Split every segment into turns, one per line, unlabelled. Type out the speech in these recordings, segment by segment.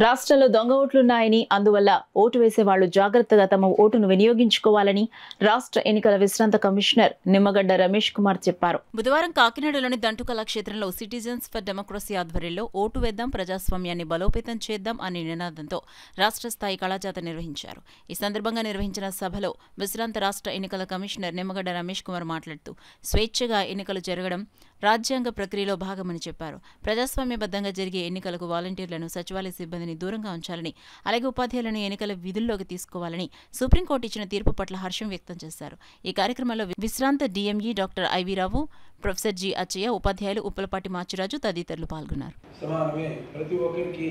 రాష్ట్రంలో దొంగ ఓట్లున్నాయని, అందువల్ల ఓటు వేసేవాళ్లు జాగ్రత్తగా తమ ఓటును వినియోగించుకోవాలని రాష్ట్ర ఎన్నికల విశ్రాంత కమిషనర్ నిమ్మగడ్డ రమేష్ కుమార్ చెప్పారు. బుధవారం కాకినాడలోని దంటు కళాక్షేత్రంలో సిటిజన్స్ ఫర్ డెమోక్రసీ ఆధ్వర్యంలో ఓటు వేద్దాం, ప్రజాస్వామ్యాన్ని బలోపేతం చేద్దాం అనే నినాదంతో రాష్ట్ర స్థాయి కళాజాత నిర్వహించారు. ఈ సందర్భంగా నిర్వహించిన సభలో విశ్రాంత రాష్ట్ర ఎన్నికల కమిషనర్ నిమ్మగడ్డ రమేష్ కుమార్ మాట్లాడుతూ స్వేచ్ఛగా ఎన్నికలు జరగడం రాజ్యాంగ ప్రక్రియలో భాగమని చెప్పారు. ప్రజాస్వామ్యబద్ధంగా జరిగే ఎన్నికలకు వాలంటీర్లను, సచివాలయ సిబ్బందిని దూరంగా ఉంచాలని, అలాగే ఉపాధ్యాయులను ఎన్నికల విధుల్లోకి తీసుకోవాలని సుప్రీంకోర్టు ఇచ్చిన తీర్పు పట్ల హర్షం వ్యక్తం చేశారు. ఈ కార్యక్రమంలో విశ్రాంత డిఎంఈ డాక్టర్ ఐవి రావు, ప్రొఫెసర్ జి అచ్చయ్య, ఉపాధ్యాయులు ఉప్పలపాటి మాచిరాజు తదితరులు పాల్గొన్నారు.
సమానమే, ప్రతి ఒక్కరికి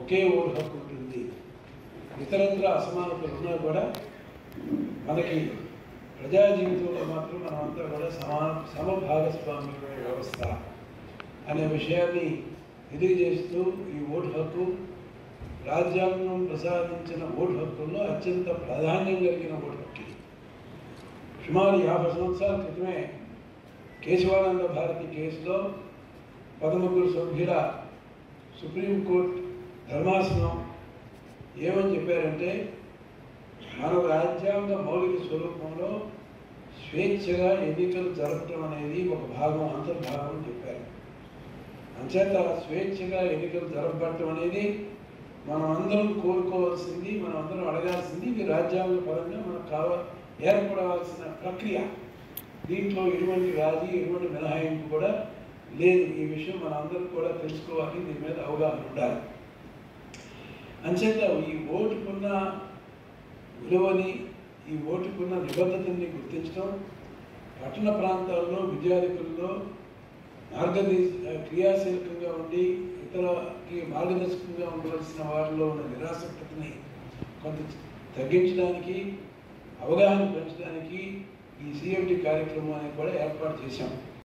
ఒకే ఓటు హక్కు ఉంటుంది. ఇతరత్ర అసమానతలు ఉన్నా కూడా మనకి ప్రజా జీవితంలో మాత్రం మనమంతా కూడా సమభాగస్వామ్య వ్యవస్థ అనే విషయాన్ని తెలియజేస్తూ ఈ ఓటు హక్కు రాజ్యాంగం ప్రసాదించిన ఓటు హక్కుల్లో అత్యంత ప్రాధాన్యం కలిగిన ఓటు హక్కు. సుమారు 50 సంవత్సరాల క్రితమే కేశవానంద భారతి కేసులో 13 సభ్యుల సుప్రీంకోర్టు ధర్మాసనం ఏమని చెప్పారంటే, మన రాజ్యాంగ మౌలిక స్వరూపంలో స్వేచ్ఛగా ఎన్నికలు జరపడం అనేది ఒక భాగం, అంతర్భాగం అని చెప్పారు. అంచేత స్వేచ్ఛగా ఎన్నికలు జరపడం అనేది మనం అందరం కోరుకోవాల్సింది, మనం అందరం అడగాల్సింది. ఇది రాజ్యాంగ పరంగా మనకు ఏర్పడవలసిన ప్రక్రియ. దీంట్లో ఎటువంటి రాజీ, ఎటువంటి మినహాయింపు కూడా లేదు. ఈ విషయం మన అందరం కూడా తెలుసుకోవాలి, దీని మీద అవగాహన ఉండాలి. అంచేత ఈ ఓటుకున్న విలువని, ఈ ఓటుకున్న నిబద్ధతని గుర్తించడం, పట్టణ ప్రాంతాల్లో విద్యార్థుల్లో క్రియాశీలకంగా ఉండి ఇతరులకి మార్గదర్శకంగా ఉండవలసిన వారిలో ఉన్న నిరాసక్తిని కొంత తగ్గించడానికి, అవగాహన పెంచడానికి ఈ సిఎండి కార్యక్రమాన్ని కూడా ఏర్పాటు చేశాం.